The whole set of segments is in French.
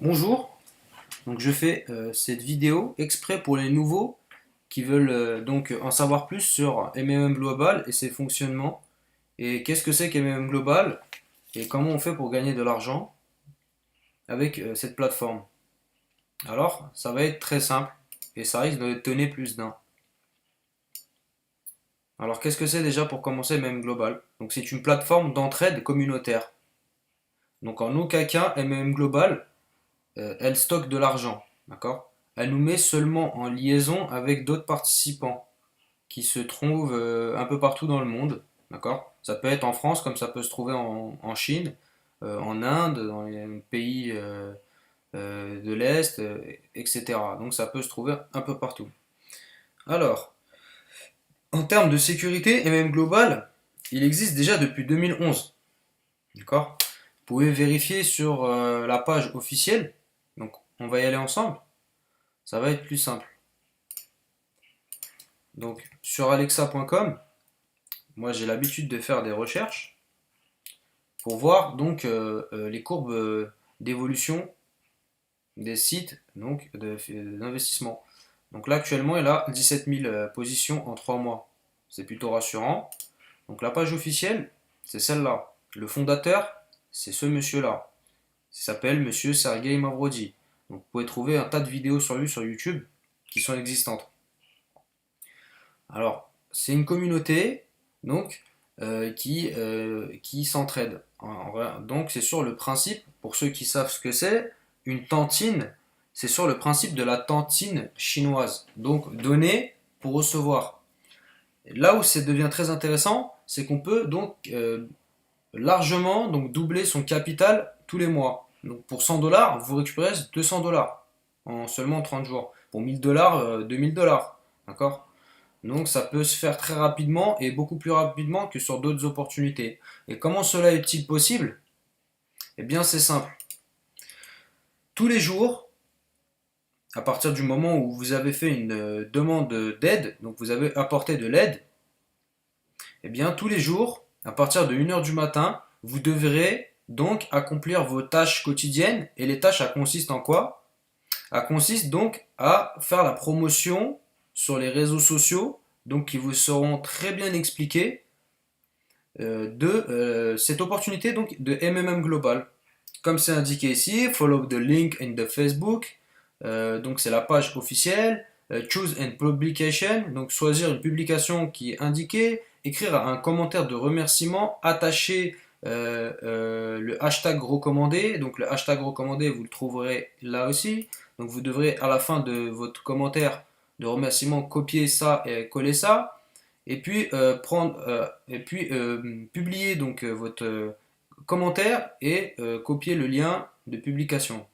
Bonjour, donc je fais cette vidéo exprès pour les nouveaux qui veulent donc en savoir plus sur MMM Global et ses fonctionnements et qu'est-ce que c'est qu'MMM Global et comment on fait pour gagner de l'argent avec cette plateforme. Alors, ça va être très simple et ça risque de tenir plus d'un. Alors, qu'est-ce que c'est déjà pour commencer MMM Global? Donc, c'est une plateforme d'entraide communautaire. Donc, en aucun cas, MMM Global elle stocke de l'argent, d'accord? Elle nous met seulement en liaison avec d'autres participants qui se trouvent un peu partout dans le monde, d'accord? Ça peut être en France comme ça peut se trouver en Chine, en Inde, dans les pays de l'Est, etc. Donc ça peut se trouver un peu partout. Alors, en termes de sécurité et même global, il existe déjà depuis 2011, d'accord? Vous pouvez vérifier sur la page officielle, donc on va y aller ensemble, ça va être plus simple. Donc sur alexa.com, moi j'ai l'habitude de faire des recherches pour voir donc les courbes d'évolution des sites donc d'investissement. Donc là actuellement il a 17 000 positions en 3 mois. C'est plutôt rassurant. Donc la page officielle, c'est celle-là. Le fondateur, c'est ce monsieur-là. Il s'appelle Monsieur Sergei Mavrodi. Donc vous pouvez trouver un tas de vidéos sur lui sur YouTube qui sont existantes. Alors, c'est une communauté donc qui s'entraide. Donc, c'est sur le principe, pour ceux qui savent ce que c'est, une tantine, c'est sur le principe de la tantine chinoise. Donc, donner pour recevoir. Là où ça devient très intéressant, c'est qu'on peut donc largement donc, doubler son capital tous les mois. Donc, pour 100 dollars, vous récupérez 200 dollars en seulement 30 jours. Pour 1000 dollars, 2000 dollars. D'accord? Donc ça peut se faire très rapidement et beaucoup plus rapidement que sur d'autres opportunités. Et comment cela est-il possible? Eh bien c'est simple. Tous les jours, à partir du moment où vous avez fait une demande d'aide, donc vous avez apporté de l'aide, eh bien tous les jours, à partir de 1 heure du matin, vous devrez donc accomplir vos tâches quotidiennes. Et les tâches, elles consistent en quoi? Elles consistent donc à faire la promotion sur les réseaux sociaux, donc qui vous seront très bien expliqués de cette opportunité donc de MMM Global. Comme c'est indiqué ici, follow the link in the Facebook, donc c'est la page officielle, choose and publication, donc choisir une publication qui est indiquée, écrire un commentaire de remerciement, attacher le hashtag recommandé, donc le hashtag recommandé vous le trouverez là aussi, donc vous devrez à la fin de votre commentaire de remerciement copier ça et coller ça, et puis publier donc votre commentaire et copier le lien de publication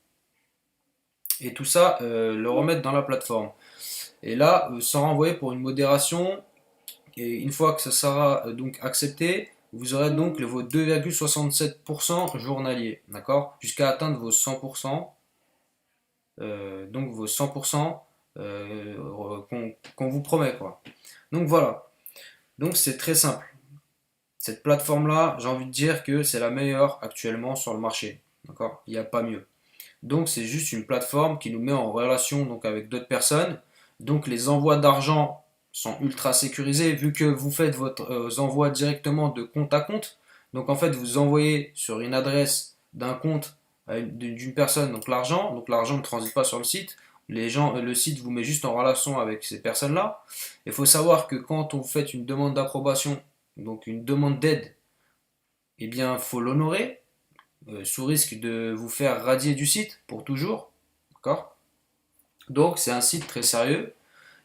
et tout ça le remettre dans la plateforme et là sans renvoyer pour une modération et une fois que ça sera donc accepté vous aurez donc vos 2,67% journaliers, d'accord, jusqu'à atteindre vos 100%, donc vos 100% qu'on vous promet quoi. Donc voilà. Donc c'est très simple. Cette plateforme-là, j'ai envie de dire que c'est la meilleure actuellement sur le marché. D'accord? Il n'y a pas mieux. Donc c'est juste une plateforme qui nous met en relation donc, avec d'autres personnes. Donc les envois d'argent sont ultra sécurisés vu que vous faites votre envoi directement de compte à compte. Donc en fait vous envoyez sur une adresse d'un compte d'une personne donc l'argent ne transite pas sur le site. Le site vous met juste en relation avec ces personnes-là. Il faut savoir que quand on fait une demande d'approbation, donc une demande d'aide, eh bien, il faut l'honorer, sous risque de vous faire radier du site pour toujours. D'accord? Donc, c'est un site très sérieux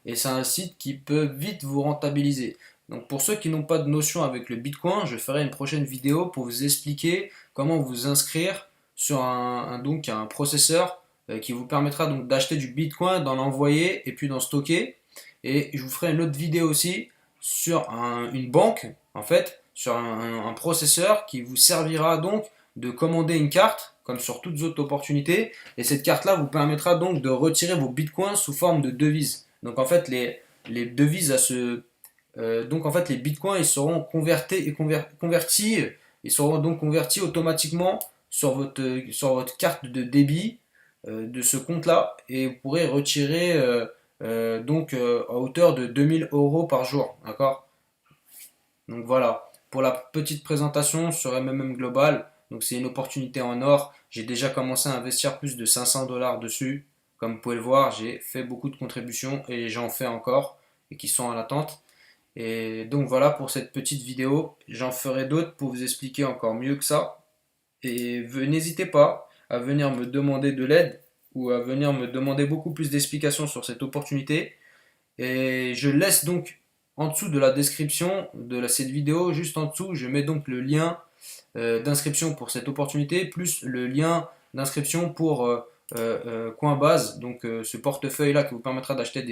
et c'est un site qui peut vite vous rentabiliser. Donc, pour ceux qui n'ont pas de notion avec le Bitcoin, je ferai une prochaine vidéo pour vous expliquer comment vous inscrire sur donc, un processeur qui vous permettra donc d'acheter du Bitcoin, d'en envoyer et puis d'en stocker. Et je vous ferai une autre vidéo aussi sur une banque, en fait, sur un processeur qui vous servira donc de commander une carte, comme sur toutes autres opportunités. Et cette carte-là vous permettra donc de retirer vos bitcoins sous forme de devises. Donc en fait, les devises à ce. Donc en fait, les bitcoins ils seront convertis, ils seront donc convertis automatiquement sur votre carte de débit de ce compte-là et vous pourrez retirer à hauteur de 2 000 € par jour. D'accord? Donc voilà, pour la petite présentation sur MMM Global, donc c'est une opportunité en or. J'ai déjà commencé à investir plus de 500 $ dessus. Comme vous pouvez le voir, j'ai fait beaucoup de contributions et j'en fais encore et qui sont en attente. Et donc voilà pour cette petite vidéo. J'en ferai d'autres pour vous expliquer encore mieux que ça. Et n'hésitez pas à venir me demander de l'aide ou à venir me demander beaucoup plus d'explications sur cette opportunité. Et je laisse donc en dessous de la description de cette vidéo, juste en dessous, je mets donc le lien d'inscription pour cette opportunité, plus le lien d'inscription pour Coinbase, donc ce portefeuille-là qui vous permettra d'acheter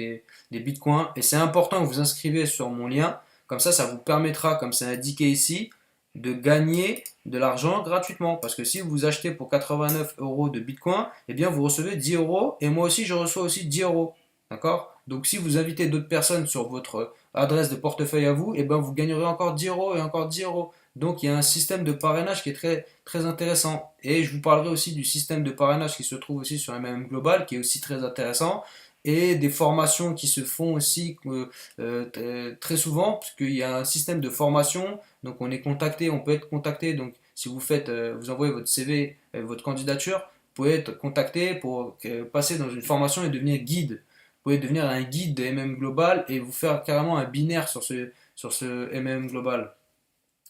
des bitcoins. Et c'est important que vous inscrivez sur mon lien, comme ça vous permettra, comme c'est indiqué ici, de gagner de l'argent gratuitement. Parce que si vous achetez pour 89 € de bitcoin, eh bien vous recevez 10 € et moi aussi je reçois aussi 10 euros. D'accord? Donc si vous invitez d'autres personnes sur votre adresse de portefeuille à vous, eh ben vous gagnerez encore 10 € et encore 10 euros. Donc il y a un système de parrainage qui est très, très intéressant. Et je vous parlerai aussi du système de parrainage qui se trouve aussi sur MMM Global, qui est aussi très intéressant. Et des formations qui se font aussi très souvent, puisqu'il y a un système de formation. Donc on est contacté, on peut être contacté. Donc si vous faites, vous envoyez votre CV, votre candidature, vous pouvez être contacté pour passer dans une formation et devenir guide. Vous pouvez devenir un guide de MM Global et vous faire carrément un binaire sur ce MM Global.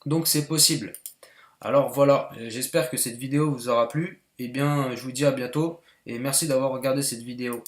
Donc c'est possible. Alors voilà, j'espère que cette vidéo vous aura plu. Et bien, je vous dis à bientôt et merci d'avoir regardé cette vidéo.